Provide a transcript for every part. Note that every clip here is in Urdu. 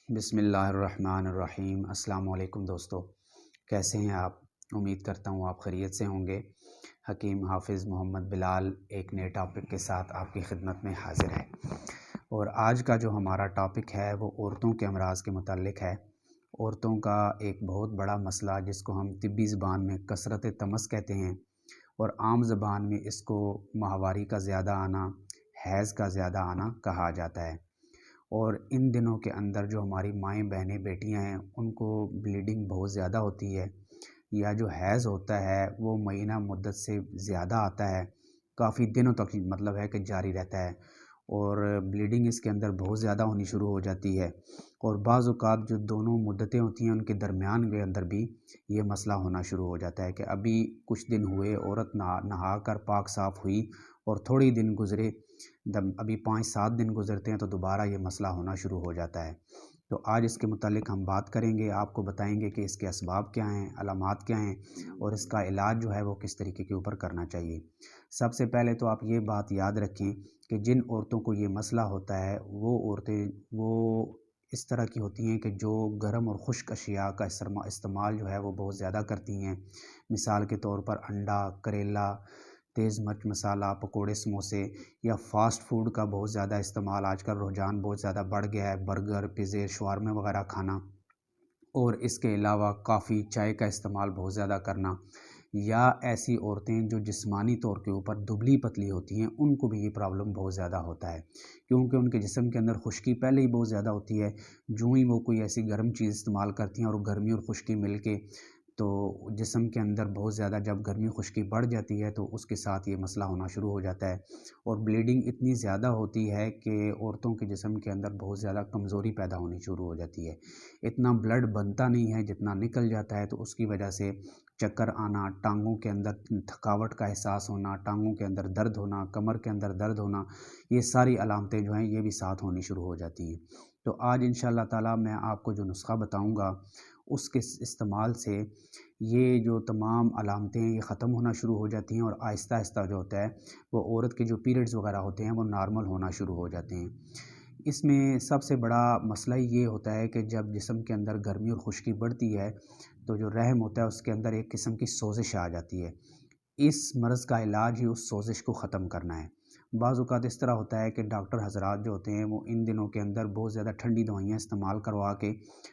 بسم اللہ الرحمن الرحیم۔ السلام علیکم دوستو، کیسے ہیں آپ؟ امید کرتا ہوں آپ خیریت سے ہوں گے۔ حکیم حافظ محمد بلال ایک نئے ٹاپک کے ساتھ آپ کی خدمت میں حاضر ہے، اور آج کا جو ہمارا ٹاپک ہے وہ عورتوں کے امراض کے متعلق ہے۔ عورتوں کا ایک بہت بڑا مسئلہ جس کو ہم طبی زبان میں کثرت تمس کہتے ہیں، اور عام زبان میں اس کو ماہواری کا زیادہ آنا، حیض کا زیادہ آنا کہا جاتا ہے۔ اور ان دنوں کے اندر جو ہماری مائیں بہنیں بیٹیاں ہیں ان کو بلیڈنگ بہت زیادہ ہوتی ہے، یا جو حیض ہوتا ہے وہ مہینہ مدت سے زیادہ آتا ہے، کافی دنوں تک مطلب ہے کہ جاری رہتا ہے، اور بلیڈنگ اس کے اندر بہت زیادہ ہونی شروع ہو جاتی ہے۔ اور بعض اوقات جو دونوں مدتیں ہوتی ہیں ان کے درمیان کے اندر بھی یہ مسئلہ ہونا شروع ہو جاتا ہے کہ ابھی کچھ دن ہوئے، عورت نہا کر پاک صاف ہوئی اور تھوڑی دن گزرے، ابھی 5-7 دن گزرتے ہیں تو دوبارہ یہ مسئلہ ہونا شروع ہو جاتا ہے۔ تو آج اس کے متعلق ہم بات کریں گے، آپ کو بتائیں گے کہ اس کے اسباب کیا ہیں، علامات کیا ہیں، اور اس کا علاج جو ہے وہ کس طریقے کے اوپر کرنا چاہیے۔ سب سے پہلے تو آپ یہ بات یاد رکھیں کہ جن عورتوں کو یہ مسئلہ ہوتا ہے وہ عورتیں وہ اس طرح کی ہوتی ہیں کہ جو گرم اور خشک اشیاء کا استعمال جو ہے وہ بہت زیادہ کرتی ہیں۔ مثال کے طور پر انڈا، کریلا، تیز مرچ مسالہ، پکوڑے، سموسے، یا فاسٹ فوڈ کا بہت زیادہ استعمال، آج کل رجحان بہت زیادہ بڑھ گیا ہے، برگر، پیزے، شاورمے وغیرہ کھانا، اور اس کے علاوہ کافی، چائے کا استعمال بہت زیادہ کرنا، یا ایسی عورتیں جو جسمانی طور کے اوپر دبلی پتلی ہوتی ہیں ان کو بھی یہ پرابلم بہت زیادہ ہوتا ہے، کیونکہ ان کے جسم کے اندر خشکی پہلے ہی بہت زیادہ ہوتی ہے۔ جو ہی وہ کوئی ایسی گرم چیز استعمال کرتی ہیں اور گرمی اور خشکی مل کے تو جسم کے اندر بہت زیادہ جب گرمی خشکی بڑھ جاتی ہے تو اس کے ساتھ یہ مسئلہ ہونا شروع ہو جاتا ہے، اور بلیڈنگ اتنی زیادہ ہوتی ہے کہ عورتوں کے جسم کے اندر بہت زیادہ کمزوری پیدا ہونی شروع ہو جاتی ہے۔ اتنا بلڈ بنتا نہیں ہے جتنا نکل جاتا ہے، تو اس کی وجہ سے چکر آنا، ٹانگوں کے اندر تھکاوٹ کا احساس ہونا، ٹانگوں کے اندر درد ہونا، کمر کے اندر درد ہونا، یہ ساری علامتیں جو ہیں یہ بھی ساتھ ہونی شروع ہو جاتی ہیں۔ تو آج انشاءاللہ تعالی میں آپ کو جو نسخہ بتاؤں گا اس کے استعمال سے یہ جو تمام علامتیں یہ ختم ہونا شروع ہو جاتی ہیں، اور آہستہ آہستہ جو ہوتا ہے وہ عورت کے جو پیریڈز وغیرہ ہوتے ہیں وہ نارمل ہونا شروع ہو جاتے ہیں۔ اس میں سب سے بڑا مسئلہ یہ ہوتا ہے کہ جب جسم کے اندر گرمی اور خشکی بڑھتی ہے تو جو رحم ہوتا ہے اس کے اندر ایک قسم کی سوزش آ جاتی ہے۔ اس مرض کا علاج ہی اس سوزش کو ختم کرنا ہے۔ بعض اوقات اس طرح ہوتا ہے کہ ڈاکٹر حضرات جو ہوتے ہیں وہ ان دنوں کے اندر بہت زیادہ ٹھنڈی دوائیاں استعمال کروا کے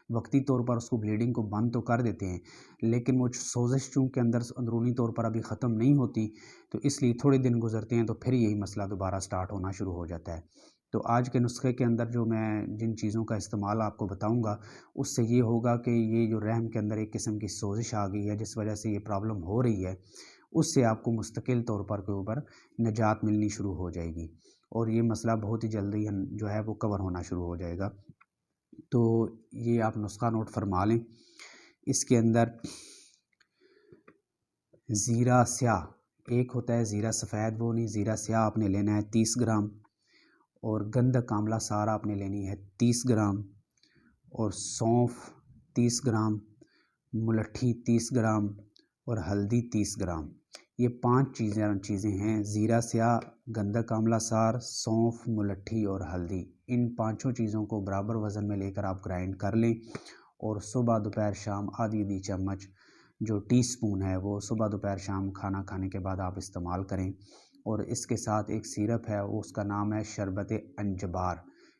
وقتی طور پر اس کو بلیڈنگ کو بند تو کر دیتے ہیں، لیکن وہ سوزش چونکہ اندرونی طور پر ابھی ختم نہیں ہوتی، تو اس لیے تھوڑے دن گزرتے ہیں تو پھر یہی مسئلہ دوبارہ سٹارٹ ہونا شروع ہو جاتا ہے۔ تو آج کے نسخے کے اندر جو میں جن چیزوں کا استعمال آپ کو بتاؤں گا اس سے یہ ہوگا کہ یہ جو رحم کے اندر ایک قسم کی سوزش آ گئی ہے جس وجہ سے یہ پرابلم ہو رہی ہے، اس سے آپ کو مستقل طور پر کے اوپر نجات ملنی شروع ہو جائے گی، اور یہ مسئلہ بہت ہی جلدی جو ہے وہ کور ہونا شروع ہو جائے گا۔ تو یہ آپ نسخہ نوٹ فرما لیں۔ اس کے اندر زیرہ سیاہ ایک ہوتا ہے، زیرہ سفید وہ نہیں، زیرہ سیاہ آپ نے لینا ہے 30 گرام، اور گندک آملہ سار آپ نے لینی ہے 30 گرام، اور سونف 30 گرام، ملٹھی 30 گرام، اور ہلدی 30 گرام۔ یہ 5 چیزیں ہیں، زیرہ سیاہ، گندک آملہ سار، سونف، ملٹھی اور ہلدی۔ ان 5 چیزوں کو برابر وزن میں لے کر آپ گرائنڈ کر لیں، اور صبح دوپہر شام آدھی چمچ جو ٹی سپون ہے وہ صبح دوپہر شام کھانا کھانے کے بعد آپ استعمال کریں۔ اور اس کے ساتھ ایک سیرپ ہے، اس کا نام ہے شربت انجبار،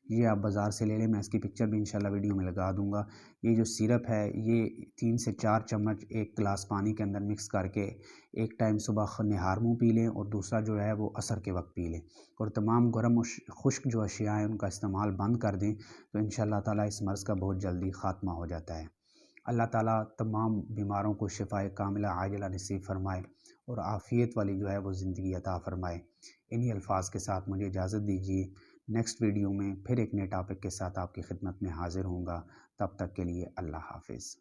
یہ آپ بازار سے لے لیں، میں اس کی پکچر بھی انشاءاللہ ویڈیو میں لگا دوں گا۔ یہ جو سیرپ ہے یہ 3 سے 4 چمچ ایک گلاس پانی کے اندر مکس کر کے ایک ٹائم صبح نہار منہ پی لیں، اور دوسرا جو ہے وہ عصر کے وقت پی لیں، اور تمام گرم و خشک جو اشیاء ہیں ان کا استعمال بند کر دیں، تو انشاءاللہ تعالی اس مرض کا بہت جلدی خاتمہ ہو جاتا ہے۔ اللہ تعالیٰ تمام بیماروں کو شفائے کاملہ عاجلہ نصیب فرمائے، اور عافیت والی جو ہے وہ زندگی عطا فرمائے۔ انہی الفاظ کے ساتھ مجھے اجازت دیجیے، نیکسٹ ویڈیو میں پھر ایک نئے ٹاپک کے ساتھ آپ کی خدمت میں حاضر ہوں گا۔ تب تک کے لیے اللہ حافظ۔